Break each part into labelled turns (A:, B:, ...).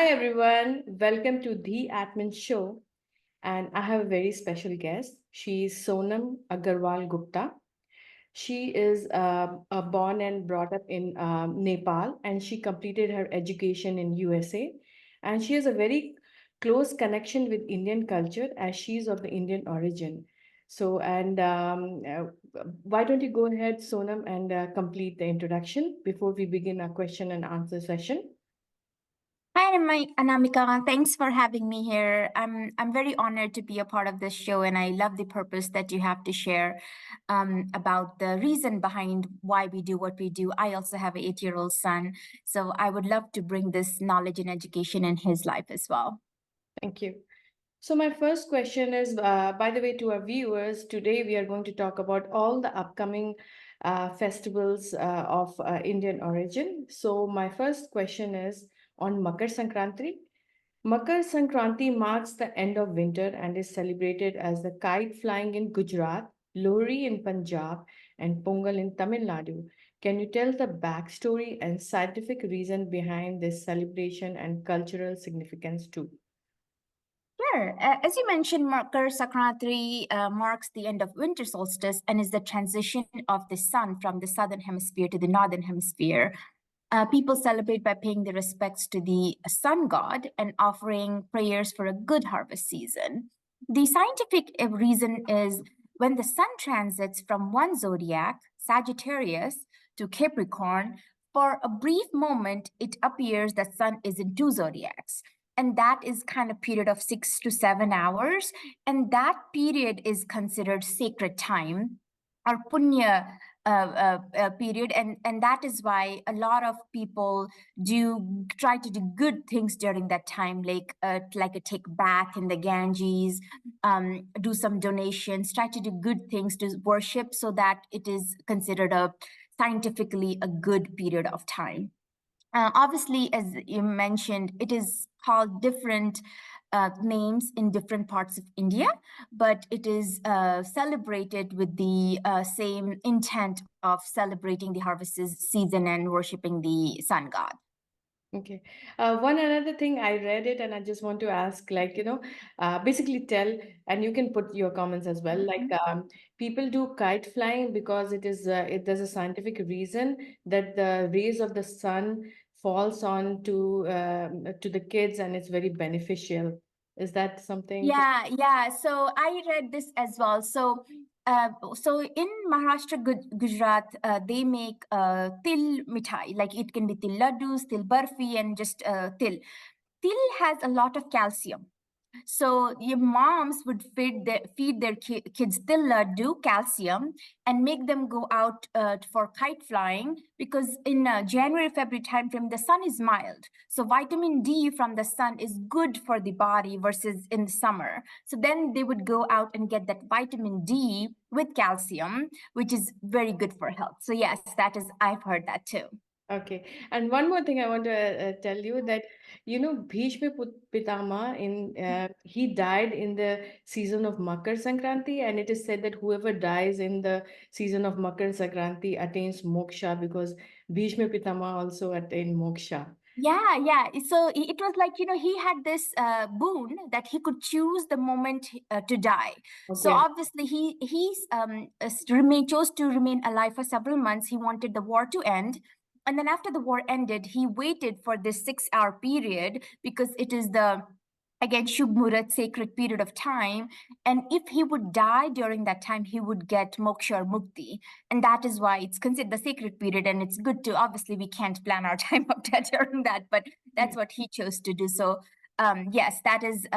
A: Hi everyone, welcome to The Atman Show. And I have a very special guest. She is Sonam Agarwal Gupta. She is born and brought up in Nepal, and she completed her education in USA. And she has a very close connection with Indian culture as she is of the Indian origin. So, why don't you go ahead, Sonam, and complete the introduction before we begin our question and answer session?
B: Hi, Anamika. Thanks for having me here. I'm very honored to be a part of this show, and I love the purpose that you have to share about the reason behind why we do what we do. I also have an 8-year-old son, so I would love to bring this knowledge and education in his life as well.
A: Thank you. So my first question is, by the way, to our viewers, today we are going to talk about all the upcoming festivals of Indian origin. So my first question is on Makar Sankranti. Makar Sankranti marks the end of winter and is celebrated as the kite flying in Gujarat, Lohri in Punjab, and Pongal in Tamil Nadu. Can you tell the backstory and scientific reason behind this celebration and cultural significance too?
B: Sure. As you mentioned, Makar Sankranti marks the end of winter solstice and is the transition of the sun from the southern hemisphere to the northern hemisphere. People celebrate by paying their respects to the sun god and offering prayers for a good harvest season. The scientific reason is when the sun transits from one zodiac, Sagittarius, to Capricorn, for a brief moment, it appears that sun is in two zodiacs. And that is kind of period of 6 to 7 hours. And that period is considered sacred time or punya period, and that is why a lot of people do try to do good things during that time, like a take bath in the Ganges, do some donations, try to do good things to worship, so that it is considered a scientifically a good period of time. Obviously, as you mentioned, it is called different names in different parts of India, but it is celebrated with the same intent of celebrating the harvest season and worshiping the sun god.
A: Okay. One another thing, I read it and I just want to ask, basically tell, and you can put your comments as well. Like, people do kite flying because there's a scientific reason that the rays of the sun falls on to the kids and it's very beneficial. Is that something?
B: Yeah. So I read this as well. So in Maharashtra, Gujarat, they make til mithai. Like it can be til laddus, til barfi, and just til. Til has a lot of calcium. So your moms would feed their kids till laddu calcium and make them go out for kite flying, because in January, February timeframe, the sun is mild. So vitamin D from the sun is good for the body versus in the summer. So then they would go out and get that vitamin D with calcium, which is very good for health. So yes, I've heard that too.
A: Okay. And one more thing I want to tell you that, Bhishma Pitama he died in the season of Makar Sankranti, and it is said that whoever dies in the season of Makar Sankranti attains moksha because Bhishma Pitama also attained moksha.
B: Yeah. So it was like, he had this boon that he could choose the moment to die. So
A: Okay.
B: obviously chose to remain alive for several months. He wanted the war to end. And then after the war ended, he waited for this 6 hour period, because it is the, again, Shubh Murat, sacred period of time. And if he would die during that time, he would get moksha or mukti. And that is why it's considered the sacred period. And it's good to, obviously, we can't plan our time of death during that, but that's what he chose to do. So, yes, that is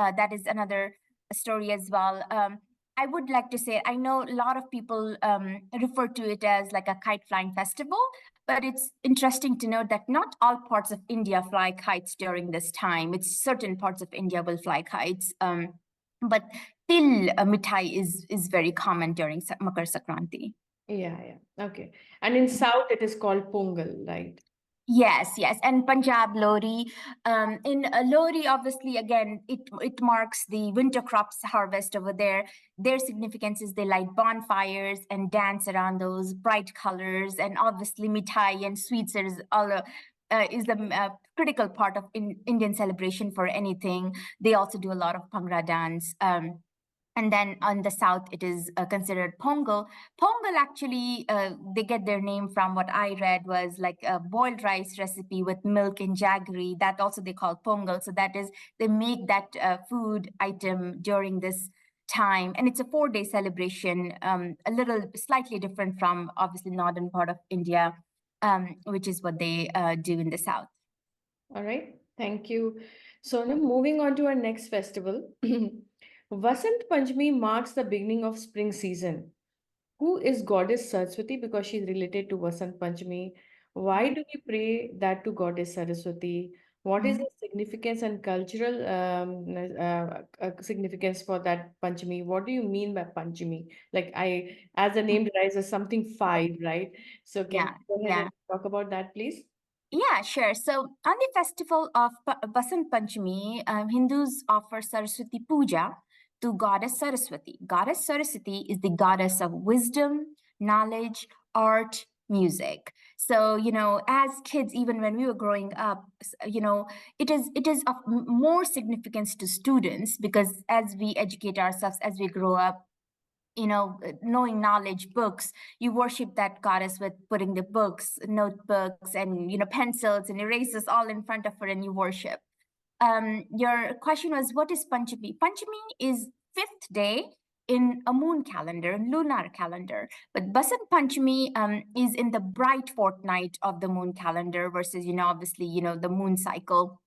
B: another story as well. I would like to say, I know a lot of people refer to it as like a kite flying festival, but it's interesting to note that not all parts of India fly kites during this time. It's certain parts of India will fly kites. But til mithai is very common during Makar Sankranti.
A: Yeah. Okay. And in South, it is called Pongal, right?
B: Yes, and Punjab Lori. In Lori, obviously, again, it marks the winter crops harvest over there. Their significance is they light bonfires and dance around those bright colors, and obviously, mithai and sweets is all is the critical part of Indian celebration for anything. They also do a lot of Bhangra dance. And then on the south, it is considered Pongal. Pongal actually, they get their name from what I read was like a boiled rice recipe with milk and jaggery. That also they call Pongal. So that is, they make that food item during this time. And it's a 4-day celebration, a little slightly different from obviously northern part of India, which is what they do in the south.
A: All right, thank you. So now moving on to our next festival. Vasant Panchami marks the beginning of spring season. Who is goddess Saraswati? Because she's related to Vasant Panchami. Why do we pray that to goddess Saraswati? What is
B: Mhm.
A: the significance and cultural significance for that Panchami? What do you mean by Panchami? Like as the name derives, as something five, right? So can
B: Yeah,
A: you go ahead
B: yeah.
A: and talk about that, please?
B: Yeah, sure. So on the festival of Basant Panchami, Hindus offer Saraswati Puja to Goddess Saraswati. Goddess Saraswati is the goddess of wisdom, knowledge, art, music. So, as kids, even when we were growing up, it is of more significance to students because as we educate ourselves, as we grow up, knowing knowledge, books, you worship that goddess with putting the books, notebooks, and pencils and erasers all in front of her, and you worship. Your question was, what is Panchami? Panchami is fifth day in a moon calendar, lunar calendar. But Basant Panchami is in the bright fortnight of the moon calendar versus, obviously, the moon cycle.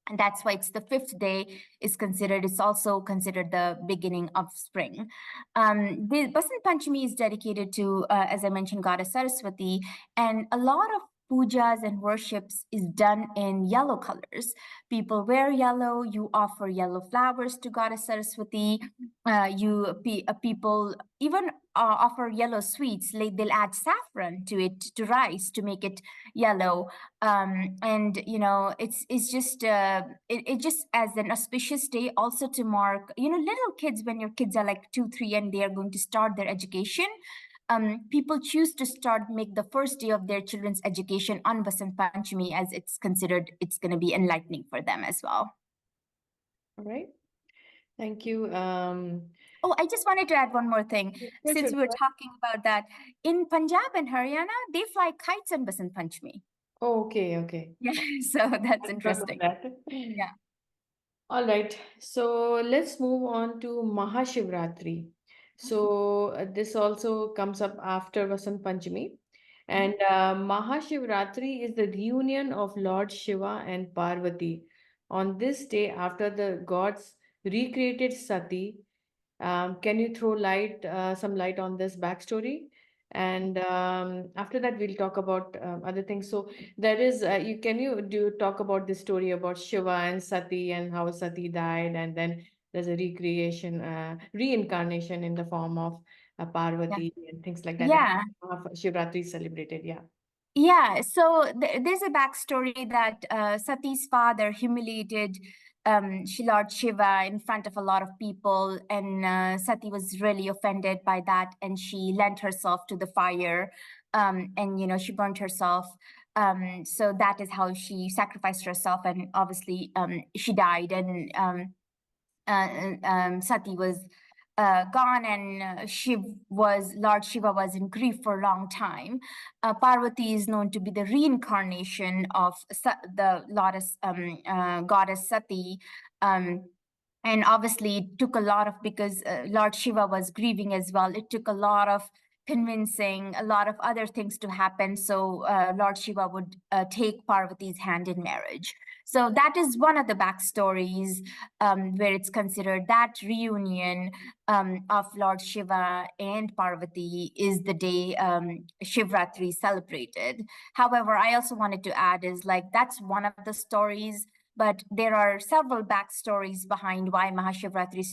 B: And that's why it's the fifth day is considered. It's also considered the beginning of spring. The Basant Panchami is dedicated to, as I mentioned, Goddess Saraswati, and a lot of pujas and worships is done in yellow colors. People wear yellow. You offer yellow flowers to Goddess Saraswati. People even offer yellow sweets. Like they'll add saffron to it, to rice, to make it yellow. And it's just it just as an auspicious day also to mark little kids, when your kids are like 2 3 and they are going to start their education. People choose to make the first day of their children's education on Vasant Panchami, as it's considered it's going to be enlightening for them as well.
A: All right, thank you.
B: Oh, I just wanted to add one more thing.
A: Sure, sure,
B: Since we
A: go
B: were
A: ahead.
B: talking about that, in Punjab and Haryana, they fly kites on Vasant Panchami.
A: Oh, okay, okay.
B: Yeah, so that's
A: Because of
B: interesting.
A: that.
B: Yeah.
A: All right, so let's move on to Mahashivratri. So this also comes up after Vasant Panchami. And Mahashivratri is the reunion of Lord Shiva and Parvati. On this day, after the gods recreated Sati, can you throw some light on this backstory? And after that, we'll talk about other things. So there is, can you talk about this story about Shiva and Sati and how Sati died, and then there's a recreation, reincarnation in the form of
B: Yeah.
A: Parvati and things like that.
B: Yeah.
A: And Shivratri is celebrated. Yeah.
B: Yeah, so there's a backstory that Sati's father humiliated Lord Shiva in front of a lot of people, and Sati was really offended by that, and she lent herself to the fire, and she burnt herself. So that is how she sacrificed herself, and obviously she died, and Sati was gone, and Lord Shiva was in grief for a long time. Parvati is known to be the reincarnation of the goddess Sati. And obviously it took a lot of, because Lord Shiva was grieving as well, it took a lot of convincing, a lot of other things to happen, so Lord Shiva would take Parvati's hand in marriage. So that is one of the backstories, where it's considered that reunion of Lord Shiva and Parvati is the day Shivratri is celebrated. However, I also wanted to add is like that's one of the stories, but there are several backstories behind why Mahashivratri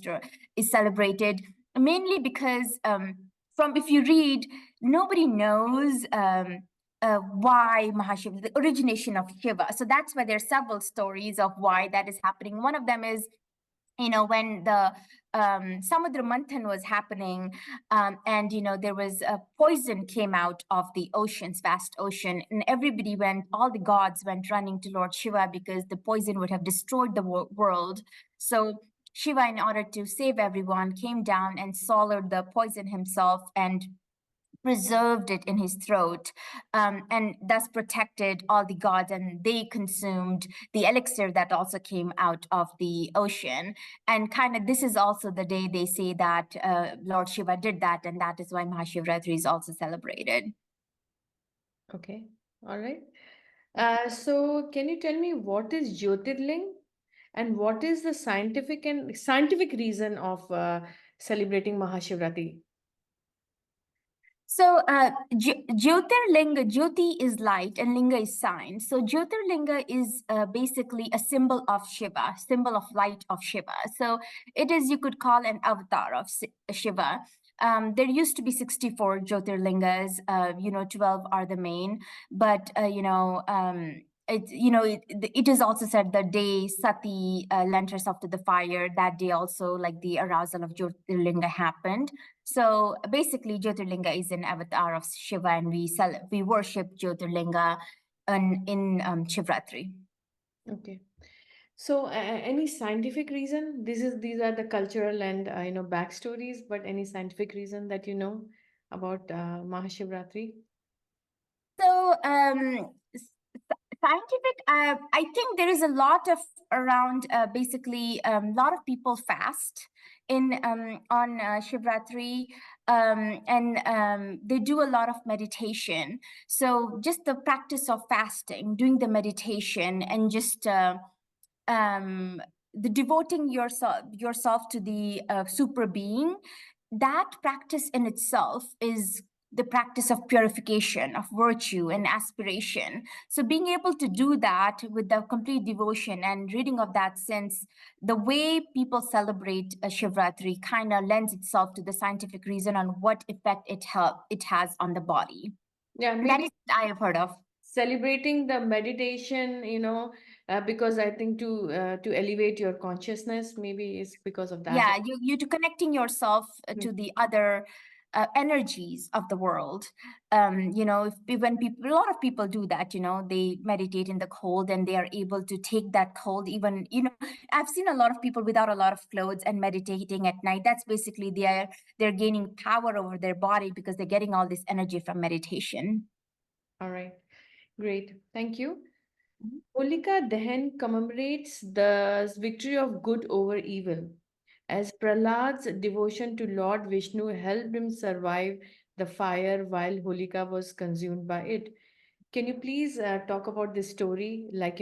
B: is celebrated, mainly because from if you read, nobody knows why Mahashiva, the origination of Shiva. So that's why there are several stories of why that is happening. One of them is when the Samudra Manthan was happening, and there was a poison came out of the oceans, vast ocean, and all the gods went running to Lord Shiva because the poison would have destroyed the world. So Shiva, in order to save everyone, came down and swallowed the poison himself and preserved it in his throat, and thus protected all the gods, and they consumed the elixir that also came out of the ocean. And kind of this is also the day they say that Lord Shiva did that, and that is why Mahashivratri is also celebrated.
A: Okay. All right. So can you tell me what is Jyotirling and what is the scientific reason of celebrating Mahashivratri?
B: So, Jyotirlinga, Jyoti is light and Linga is sign. So, Jyotirlinga is basically a symbol of Shiva, symbol of light of Shiva. So, it is, you could call an avatar of Shiva. There used to be 64 Jyotirlingas, 12 are the main, but, it is also said the day Sati lent herself to the fire, that day also, like the arousal of Jyotirlinga happened. So basically, Jyotirlinga is an avatar of Shiva, and we worship Jyotirlinga in Shivratri.
A: Okay. So any scientific reason? These are the cultural and backstories, but any scientific reason that you know about Mahashivratri?
B: So scientific, I think there is a lot of around basically a lot of people fast in on Shivratri, and they do a lot of meditation. So just the practice of fasting, doing the meditation, and just um, the devoting yourself to the super being, that practice in itself is the practice of purification, of virtue and aspiration. So being able to do that with the complete devotion and reading of that sense, the way people celebrate Shivratri kind of lends itself to the scientific reason on what effect it has on the body.
A: Yeah,
B: That
A: maybe
B: is what I have heard of.
A: celebrating the meditation, because I think to elevate your consciousness, maybe it's because of that.
B: Yeah, you to connecting yourself
A: Mm.
B: to the other energies of the world. When people, a lot of people do that, they meditate in the cold and they are able to take that cold. Even, I've seen a lot of people without a lot of clothes and meditating at night. That's basically they're gaining power over their body because they're getting all this energy from meditation.
A: All right, great, thank you.
B: Mhm.
A: Holika Dahan commemorates the victory of good over evil, as Prahlad's devotion to Lord Vishnu helped him survive the fire while Holika was consumed by it. Can you please talk about this story, like,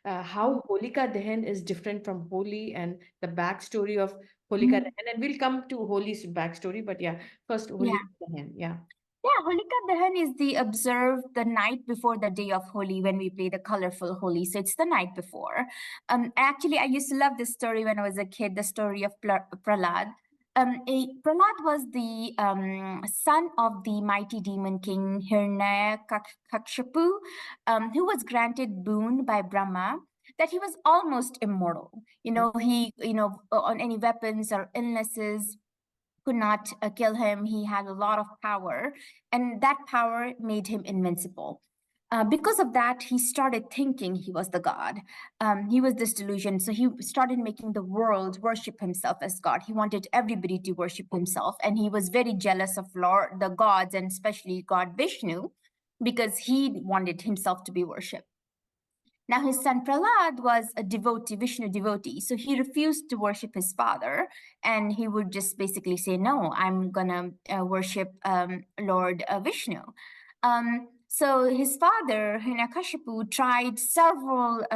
A: how Holika Dahan is different from Holi and the backstory of Holika
B: Mhm.
A: Dahan? And we'll come to Holi's backstory, but yeah, first
B: Yeah.
A: Holika Dahan. Yeah.
B: Yeah, Holika Dahan is the observed the night before the day of Holi when we play the colorful Holi. So it's the night before. Actually, I used to love this story when I was a kid, the story of Prahlad. Prahlad was the son of the mighty demon king Hiranyakakshipu, who was granted boon by Brahma that he was almost immortal. On any weapons or illnesses could not kill him. He had a lot of power, and that power made him invincible. Because of that, he started thinking he was the god. He was this delusion. So he started making the world worship himself as God. He wanted everybody to worship himself. And he was very jealous of the gods, and especially God Vishnu, because he wanted himself to be worshipped. Now, his son Prahlad was a devotee, Vishnu devotee, so he refused to worship his father, and he would just basically say, "No, I'm gonna worship Lord Vishnu." So his father, Hiranyakashipu, tried several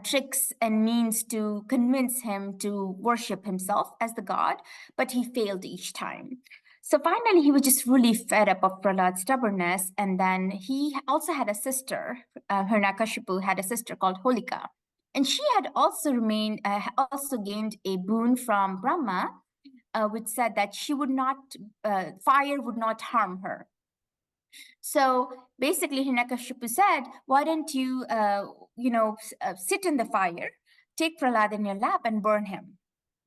B: tricks and means to convince him to worship himself as the god, but he failed each time. So finally, he was just really fed up of Prahlad's stubbornness. And then he also had a sister, Hiranyakashipu had a sister called Holika. And she had also gained a boon from Brahma, which said that fire would not harm her. So basically, Hiranyakashipu said, "Why don't you, sit in the fire? take Prahlad in your lap and burn him.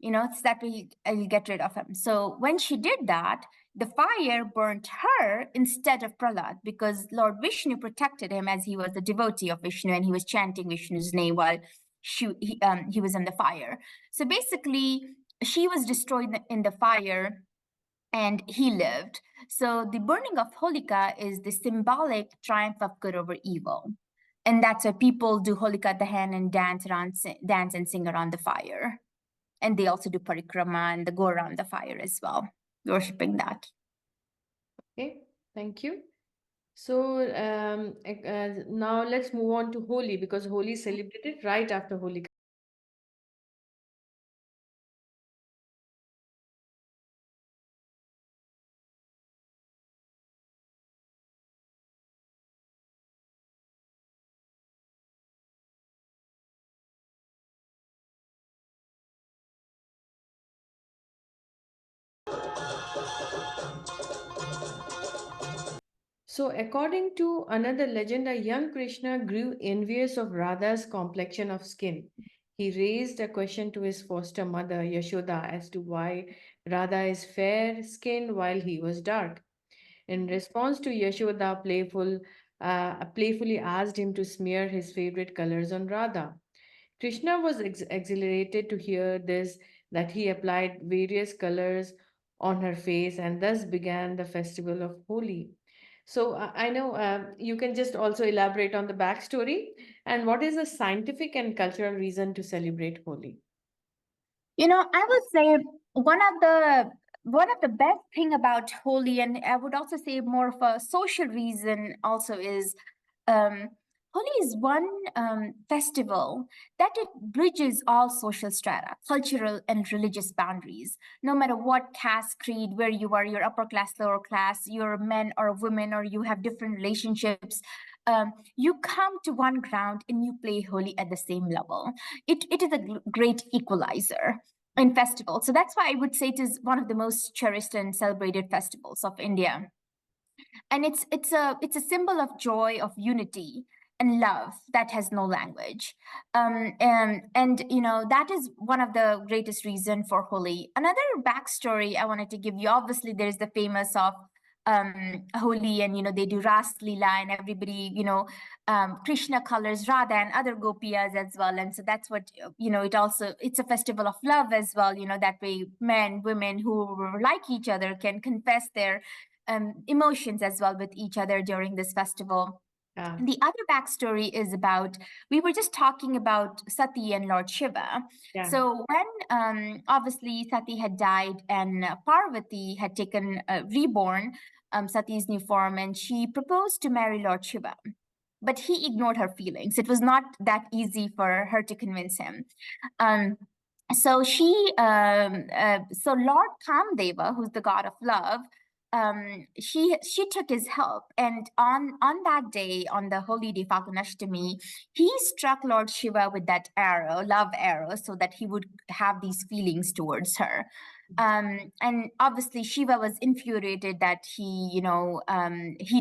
B: So that way you'll get rid of him. So when she did that, the fire burnt her instead of Prahlad, because Lord Vishnu protected him, as he was a devotee of Vishnu and he was chanting Vishnu's name while he was in the fire. So basically, she was destroyed in the fire and he lived. So the burning of Holika is the symbolic triumph of good over evil. And that's why people do Holika Dahan and dance and sing around the fire. And they also do parikrama and they go around the fire as well, worshipping that.
A: Okay, thank you. So now let's move on to Holi, because Holi is celebrated right after Holi. So, according to another legend, a young Krishna grew envious of Radha's complexion of skin. He raised a question to his foster mother, Yashoda, as to why Radha is fair skinned while he was dark. In response to Yashoda, playfully asked him to smear his favorite colors on Radha. Krishna was exhilarated to hear this, that he applied various colors on her face, and thus began the festival of Holi. So I know you can just also elaborate on the backstory and what is the scientific and cultural reason to celebrate Holi?
B: I would say one of the one of the best thing about Holi, and I would also say more of a social reason also, is um, Holi is one festival that it bridges all social strata, cultural and religious boundaries. No matter what caste, creed, where you are, you're upper class, lower class, you're men or women, or you have different relationships. You come to one ground and you play Holi at the same level. It is a great equalizer in festivals. So that's why I would say it is one of the most cherished and celebrated festivals of India. And it's a symbol of joy, of unity and love that has no language. And that is one of the greatest reason for Holi. Another backstory I wanted to give you, obviously there's the famous of Holi, and they do Ras Leela, and everybody, Krishna colors Radha and other gopiyas as well. And so that's what, it's a festival of love as well. That way men, women who like each other can confess their emotions as well with each other during this festival.
A: Yeah,
B: The other backstory is about, we were just talking about Sati and Lord Shiva.
A: yeah.
B: So when obviously Sati had died and Parvati had taken reborn Sati's new form, and she proposed to marry Lord Shiva. But he ignored her feelings. It was not that easy for her to convince him. Um, so Lord Kamdeva, who's the god of love, she took his help, and on that day, on the holy day Falgunashtami, he struck Lord Shiva with that arrow, love arrow, so that he would have these feelings towards her. And obviously Shiva was infuriated that he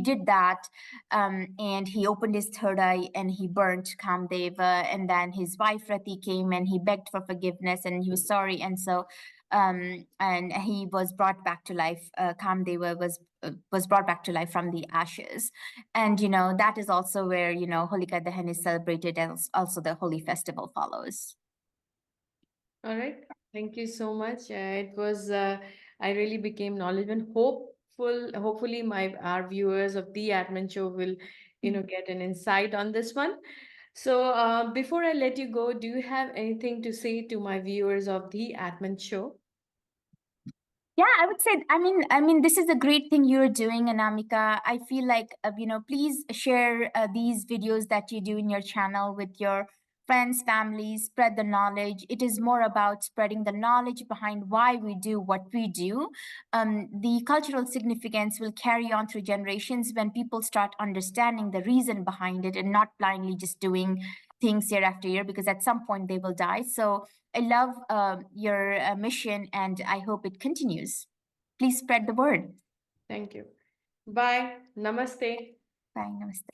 B: did that, and he opened his third eye and he burnt Kamdeva. And then his wife Rati came and he begged for forgiveness and he was sorry. And so, and he was brought back to life. Kamdeva was brought back to life from the ashes. And that is also where Holika Dahan is celebrated, and also the Holi festival follows.
A: All right. Thank you so much. I really became knowledgeable. Hopefully, our viewers of the Admin Show will, get an insight on this one. So, before I let you go, do you have anything to say to my viewers of the Admin Show?
B: Yeah, I would say, I mean, this is a great thing you're doing, Anamika. I feel like, please share these videos that you do in your channel with your friends, families, spread the knowledge. It is more about spreading the knowledge behind why we do what we do. The cultural significance will carry on through generations when people start understanding the reason behind it and not blindly just doing things year after year, because at some point they will die. So I love your mission, and I hope it continues. Please spread the word.
A: Thank you. Bye. Namaste.
B: Bye. Namaste.